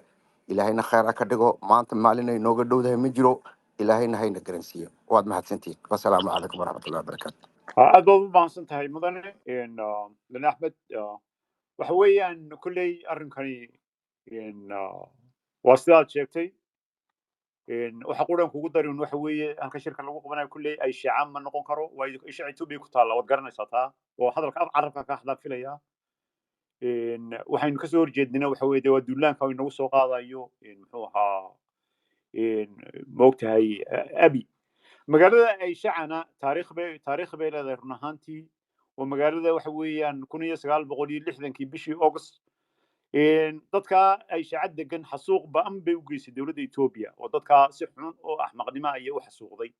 G: ilaahayna khayr ha ka dhigo maanta maalin ay nooga dhowdahay ma jiro ilaahayna hayna garansiiyo waad mahadsantihiin wasalaamu calaykum waraxmatullahi wabarakaatu
A: aad baad u baahsan tahay mudane lan axmed waxa weeyaan kolley arrinkani waa sidaad sheegtay waxa quran kugu darin waxa weeye halka shirka lagu qabanayo kolley ay shacaan ma noqon karo waa isha Itoobiya ku taala wad garanaysaa taa oo hadalka carabka ka hadla filaya waxaynu ka soo horjeednaa waxa weeye waa duulaanka oo inagu soo qaadayo muxuu ahaa moogtahay abi magaalada ay shacana taariikh bay leedahay run ahaantii oo magaalada waxa weeyaan 1960kii bishii August dadka ay shacad degan xasuuq ba'an bay u geysay dawladda Itoobiya oo dadka si xun oo axmaqnimo ay u xasuuqday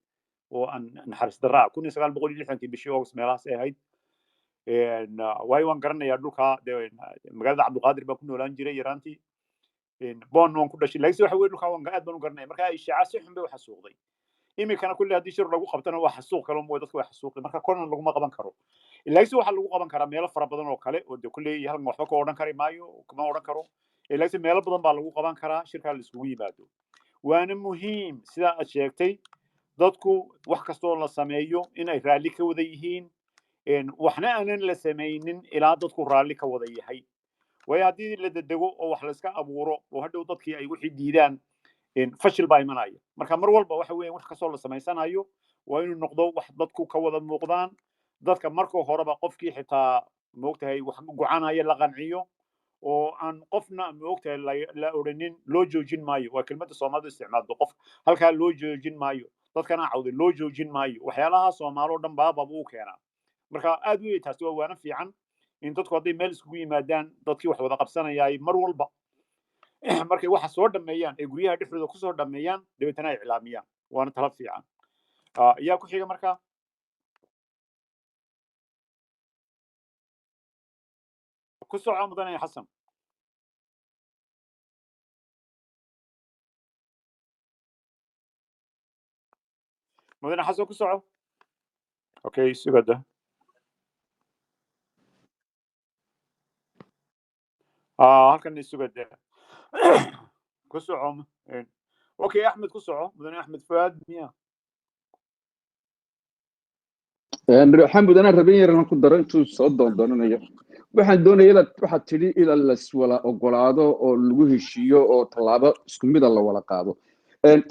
A: oo aan naxariis darraa 1960kii bishii August meelahaas ay ahayd way waan garanayaa dhulka magaalada Cabdiqaadir baa ku noolaan jiray yaraantii boon waan ku dhashay laakiin waxa weeye dhulka waan aad baan u garanayaa marka ay shacad si xun bay u xasuuqday imikana kulli haddii shir lagu qabtana waa xasuuq kale oo dadku way xasuuqay marka korna laguma qaban karo ilaahay waxa lagu qaban karaa meelo fara badan oo kale oo kulli hal waxba ka odhan kari maayo kuma odhan karo ilaahay meelo badan baa lagu qaban karaa shirka la isugu yimaado waana muhiim sida aad sheegtay dadku wax kastoo la sameeyo inay raalli ka wada yihiin waxna aanan la sameeynin ilaa dadku raalli ka wada yahay way haddii la dadego oo wax la iska abuuro oo hadhow dadkii ay wixii diidaan fashil baa imanaya marka mar walba waxa weeye wax kastoo la sameysanayo waa inuu noqdo wax dadku ka wada muuqdaan dadka marka horeba qofkii xitaa moogtahay wax go'aanaya la qanciyo oo aan qofna moogtahay la oranin loo joojin maayo waa kelmadda Soomaalidu isticmaaldo qof halka loo joojin maayo dadkana cawday loo joojin maayo waxyaalaha Soomaalidu dhan baaba uu keenaa marka aad weey taasi waa waana fiican in dadku hadday meel isugu yimaadaan dadkii wax wada qabsanayay mar walba markay waxa soo dhameeyaan ee guryaha dhexdooda ku soo dhameeyaan dawladana ay cilaamiyaan waana talab fiican yaa ku xiga marka ku soco mudane xasan mudane xasan ku soco okay sugada halkan sugada ku soco okay axmed ku soco mudane axmed fuad miya
F: xamud ana rabin yaran ku daro intuu soo doonanayo waxaan doonayaa waxaad tidhi ila la wala ogolaado oo lagu heshiiyo oo tallaabo isku mid ah la wala qaado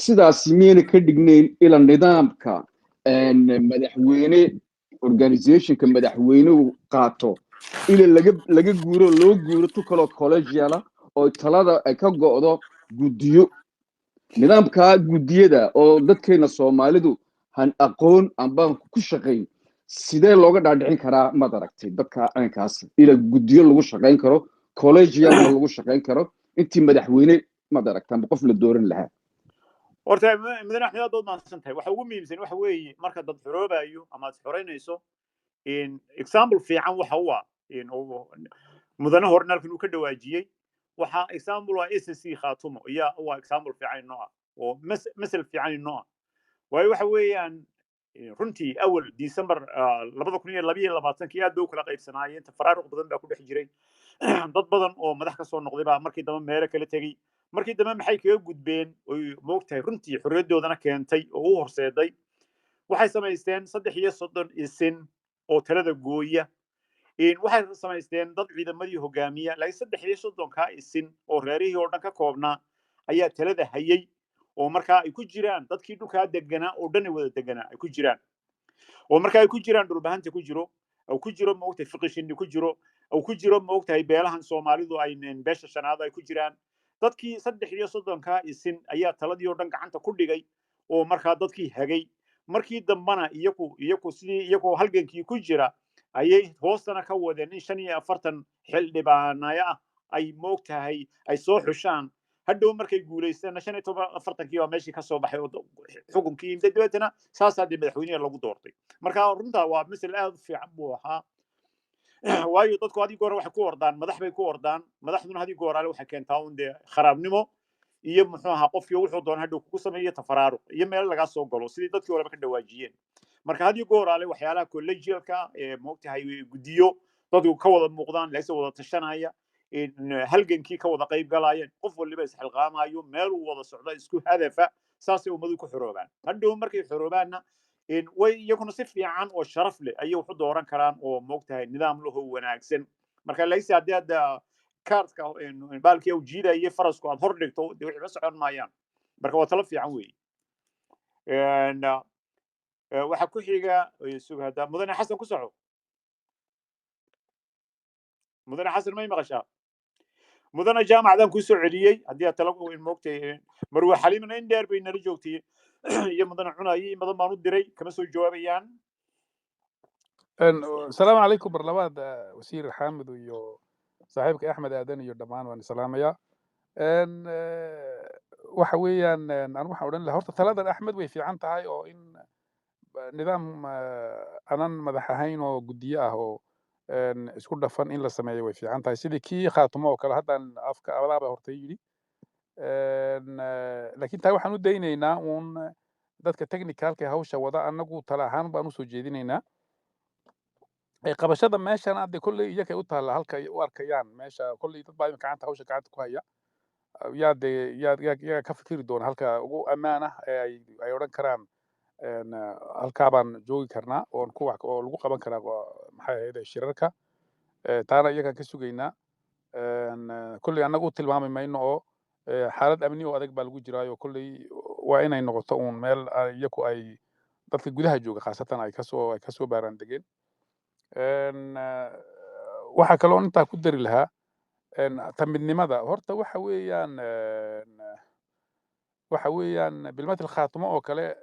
F: sidaas miyayna ka dhignayn ila nidaamka madaxweyne organizationka madaxweynuhu qaato ila laga guuro loo guuro tu kale collegial oo talada ay ka go'do gudiyo nidaamka gudiyada oo dadkeena Soomaalidu han aqoon aan ku shaqeyn sidee looga dhaadhicin karaa ma aragtay dadka aankaas ila gudiyo lagu shaqeyn karo collegial lagu shaqeyn karo intii madaxweyne ma aragtan qof la dooran lahaa
A: horta mudane axmed dood maansantahay waxa ugu muhiimsan waxa weeye marka dad xoroobayo ama aad xoreynayso example fiican waxa uu mudane hornaalkan uu ka dhawaajiyay waxa example waa SSC Khaatumo iyo waa example fiican noo oo masal fiican noo way waxa weeyaan runtii awal December 2022 aad buu kala qaybsanaayeen tafaraaruq badan baa ku dhex jiray dad badan oo madax ka soo noqday baa markii dambe meelo kala tagay markii dambe maxay kaga gudbeen oo moogtahay runtii xorriyadoodana keentay oo u horseeday waxay sameysteen 33 isin oo talada gooya waxay sameysteen dad ciidamadii hogaamiya laakiin 33 ka isin oo reerihii oo dhan ka koobnaa ayaa talada hayay oo markaa ay ku jiraan dadkii dhulka deganaa oo dhan wada deganaa ay ku jiraan oo markaa ay ku jiraan dhulbahanta ku jiro oo ku jiro moogtahay fiqishin ku jiro oo ku jiro moogtahay beelahan Soomaalidu ay beesha shanaad ay ku jiraan dadkii 33 ka isin ayaa taladii oo dhan gacanta ku dhigay oo markaa dadkii hagay markii dambana iyagu sidii iyagu halgankii ku jira ayay hoostana ka wadeen in 45 xildhibaanaya ay moogtahay ay soo xushaan hadhow markay guuleysteen 45kii waa meeshii ka soo baxay oo xukunkii dadweynaha saasaad madaxweynaha lagu doortay marka runta waa misal aad u fiican buu ahaa waayo dadku hadii goor wax ku ordaan madax bay ku ordaan madaxduna hadii goor waxay keentaa un kharaabnimo iyo muxuu ahaa qofkii wuxuu doon hadhow ku sameeyay tafaraaruq iyo meel laga soo galo sidii dadkii horeba ka dhawaajiyeen marka had iyo goor ale waxyaalaha collegialka moogtahay guddiyo dadku ka wada muuqdaan laysa wada tashanaya halgankii ka wada qayb galayeen qof waliba isxilqaamayo meel uu wada socdo isku hadafa saasay ummadu ku xoroobaan hadhow markay xoroobaanna way iyaguna si fiican oo sharaf leh ayay wax u dooran karaan oo moogtahay nidaam laho wanaagsan marka laysa haddii hadda kaartka baalkii uu jiidayay farasku aad hor dhigto dee waxba socon maayaan marka waa talo fiican weeye waxa ku xiga sugada mudane xasan ku soco mudane xasan may maqashaa mudane jaamacadaan ku soo celiyey haddii aad talo moogtay marwe xaliimna in dheer bay nala joogtay iyo mudane cunaye in badan baan u diray kama soo jawaabayaan
E: السلام عليكم برلباد وزير حامد ويو صاحبك احمد ادن iyo dhamaan waan salaamaya waxa weeyaan aan waxa oran lahaa horta taladan axmed way fiican tahay oo in nidaam anan madax ahayn oo gudiyo ah oo isku dhafan in la sameeyo way fiican tahay sidii kii khaatumo oo kale haddaan afka abadaaba horta yidhi laakiin taa waxaan u daynaynaa uun dadka technicalka hawsha wada annagu tala ahaan baan u soo jeedinaynaa qabashada meeshan hadda kolley iyakay u taalla halka ay u arkayaan meesha kolley dad baa gacanta hawsha gacanta ku haya yaa ka fikiri doona halka ugu ammaan ah ee ay odhan karaan halkaa baan joogi karnaa oon ku wax oo lagu qaban karaa maxay ahayd shirarka taana iyagaan ka sugaynaa kolley annaga u tilmaami mayno oo xaalad amni oo adag baa lagu jiraayo kolley waa inay noqoto uun meel iyaku ay dadka gudaha jooga khaasatan ay kasoo baaraan degeen waxa kaloo intaa ku dari lahaa tamidnimada horta waxa weeyaan bilmatil khaatumo oo kale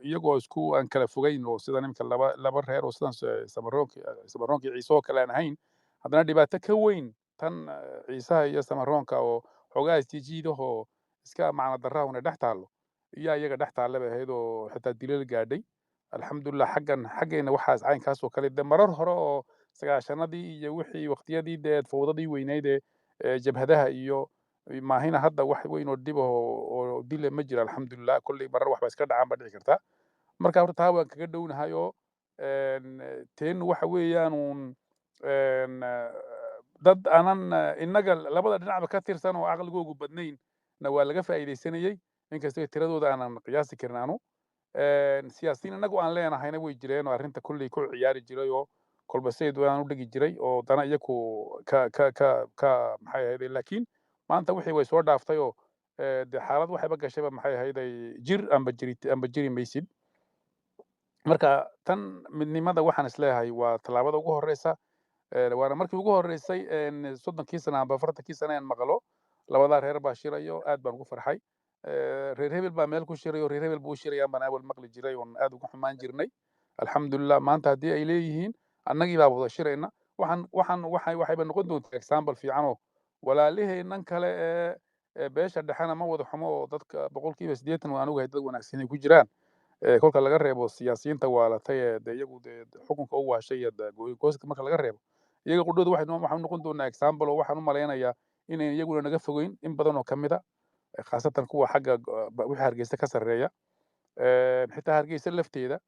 E: iyagoo isku aan kala fogayn oo sida nimka laba reer oo sidan samaroonka ciise oo kale aan ahayn haddana dhibaato ka weyn tan ciisaha iyo samaroonka oo xoogaa isjiijiidahoo iska macna darrahuna dhex taallo iyo iyaga dhex taalla bay ahayd oo xitaa dilal gaadhay alxamdulillah xaggeenna waxaas caynkaas oo kale de marar hore oo sagaashanadii iyo wixii waqtiyadii dee fowdadii weynayd ee jabhadaha iyo maahina hadda wax weyn oo dhib oo dile ma jira alxamdulillah kolley marar waxba iska dhacaan ba dhici kartaa marka horta taa waan kaga dhownahay oo teen waxa weeyaan uun dad aanan innaga labada dhinacba ka tirsan oo caqligoogu badnayn na waa laga faa'iidaysanayey inkastoo tiradooda aanan qiyaasi karin aanu siyaasiyiin innagu aan leenahayna way jireen oo arrinta kolley ku ciyaari jiray oo kolba sayd waan u dhigi jiray oo dana iyaku ka maxay ahayd laakiin maanta wixii way soo dhaaftay oo dee xaalad waxayba gashayba maxay ahayd jir amba jiri maysid marka tan midnimada waxaan isleeyahay waa tallaabada ugu horreysa waana markii ugu horreysay 30 sano amba 40 sano aan maqlo labadaa reer baa shirayo aad baan ugu farxay reer hebel baa meel ku shirayo reer hebel buu shirayaan baan awal maqli jiray oon aad ugu xumaan jirnay alxamdulillah maanta haddii ay leeyihiin annagii baa wada shirayna waxayba noqon doontaa example fiican oo walaaliheennan kale ee beesha dhexena ma wada xumo oo dadka 80% waan ogahay dad wanaagsan ay ku jiraan kolka laga reebo siyaasiyiinta waalatay ee de iyagu de xukunka u waashay gooska marka laga reebo iyaga qudhooda waxaan noqon doonaa example oo waxaan u malaynayaa inayn iyaguna naga fogeyn in badan oo ka mid a khaasatan kuwa xagga wixii hargeysa ka sarreeya xitaa hargeysa lafteeda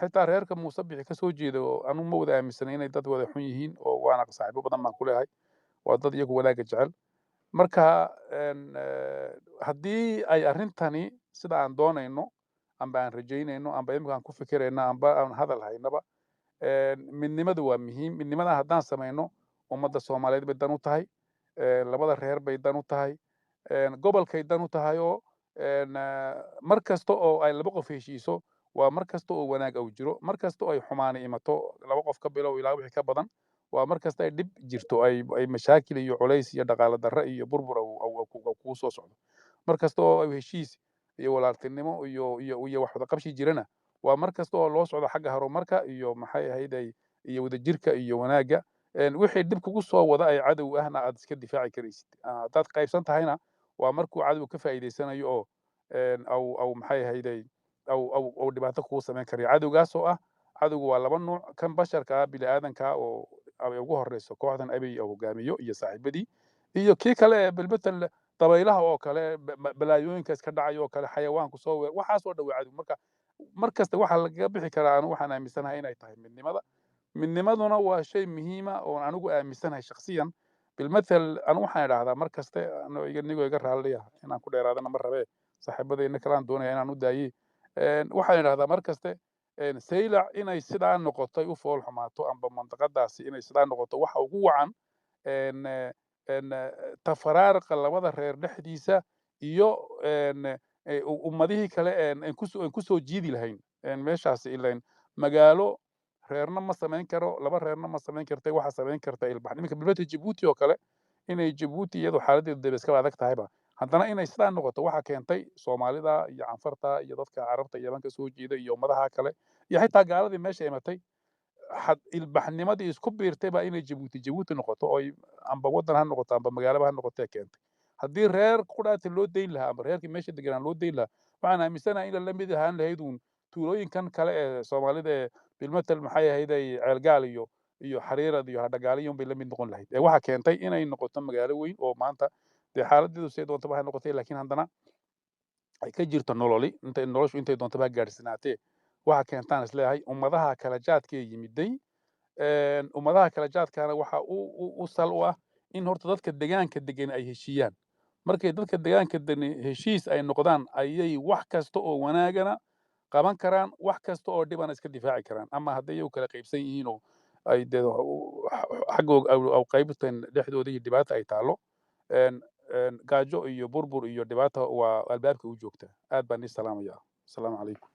E: xitaa reerka muuse bixi ka soo jeeda oo anu ma wada aaminsanay inay dad wada xun yihiin oo waana saaxiibo badan baan ku leeyahay waa dad iyagu wanaagga jecel marka haddii ay arrintani sida aan doonayno amba aan rajaynayno amba imika aan ku fikirayno amba aan hadal haynaba midnimada waa muhiim midnimada haddaan samayno ummadda soomaaliyeed bay dan u tahay labada reer bay dan u tahay gobolkay dan u tahay oo mar kasta oo ay laba qof heshiiso waa mar kasta oo wanaag uu jiro mar kasta oo ay xumaani imato laba qof ka bilow ilaa wixii ka badan waa mar kasta ay dhib jirto ay mashaakil iyo culays iyo dhaqaale darre iyo burbur kuu soo socdo mar kasta oo ay heshiis iyo walaaltinimo iyo wax wada qabshi jirana waa mar kasta oo loo socdo xagga horumarka iyo maxay ahayd iyo wadajirka iyo wanaagga wixii dhib kugu soo wada ay cadow ahna aad iska difaaci karaysid haddaad qaybsan tahayna waa markuu cadow ka faa'iidaysanayo oo aw maxay ahayd aw dhibaato kugu samayn karayo cadowgaas oo ah cadowgu waa laba nuuc kan basharka ah bini'aadanka oo ay ugu horreyso kooxdan abay oo hogaamiyo iyo saaxiibadii iyo kii kale ee bilbetel dabaylaha oo kale balaayooyinka iska dhacay oo kale xayawaanku soo weer waxaas oo dhow cadow marka markasta waxa laga bixi karaa anu waxaan aaminsanahay inay tahay midnimaduna waa shay muhiima oo anigu aaminsanahay shakhsiyan bilmathal anu waxaan idhaahdaa markaste anigoo iga raalliya inaan ku dheeraadana ma rabee saaxiibadayna kalaan doonaya inaan u daayey waxaan idhahdaa markaste saylac inay sidaa noqotay u fool xumaato amba mandaqadaasi inay sidaa noqoto waxa ugu wacan tafaraarqa labada reer dhexdiisa iyo ummadihii kale kusoo jiidi lahayn meeshaasi ilayn magaalo reerna ma samayn karo laba reerna ma samayn kartay waxa samayn karta ilbax nimanka bilbata Djibouti oo kale inay Djibouti iyadu xaaladeedu daba iska adag tahayba haddana inay sidaa noqoto waxa keentay Soomaalida iyo Canfarta iyo dadka Carabta iyo banka soo jeeda iyo ummadaha kale iyo xitaa gaaladii meesha imatay ilbaxnimadii isku biirtay baa inay Djibouti noqoto oo amba wadan ha noqoto amba magaalaba ha noqotee keentay haddii reer ku dhaatay loo deyn lahaa amba reerkii meesha deganaan loo deyn lahaa waxaan aaminsanahay in la mid ahaan lahayd uun tuulooyinkan kale ee Soomaalida ee bilmatal maxay ahayd ay ceelgaal iyo xariirad iyo hadhagaaliyo bay la mid noqon lahayd waxa keentay inay noqoto magaalo weyn oo maanta dee xaaladeedu say doontaba ha noqotay laakiin haddana ay ka jirto noloshu intay doontaba gaadhsanaatee waxa keentaan isleeyahay ummadaha kala jaadka yimiday ummadaha kala jaadkana waxa u sal u ah in horta dadka deegaanka degan ay heshiiyaan markay dadka deegaanka degan heshiis ay noqdaan ayay wax kasta oo wanaagana qaban karaan wax kasta oo dhibana iska difaaci karaan ama hadday iyagu kala qaybsan yihiin oo ay xaggooga aw qaybtan dhexdooda iyo dhibaata ay taalo gaajo iyo burbur iyo dhibaata waa albaabka u joogta aad baan ii salaamaya asalaamu calaykum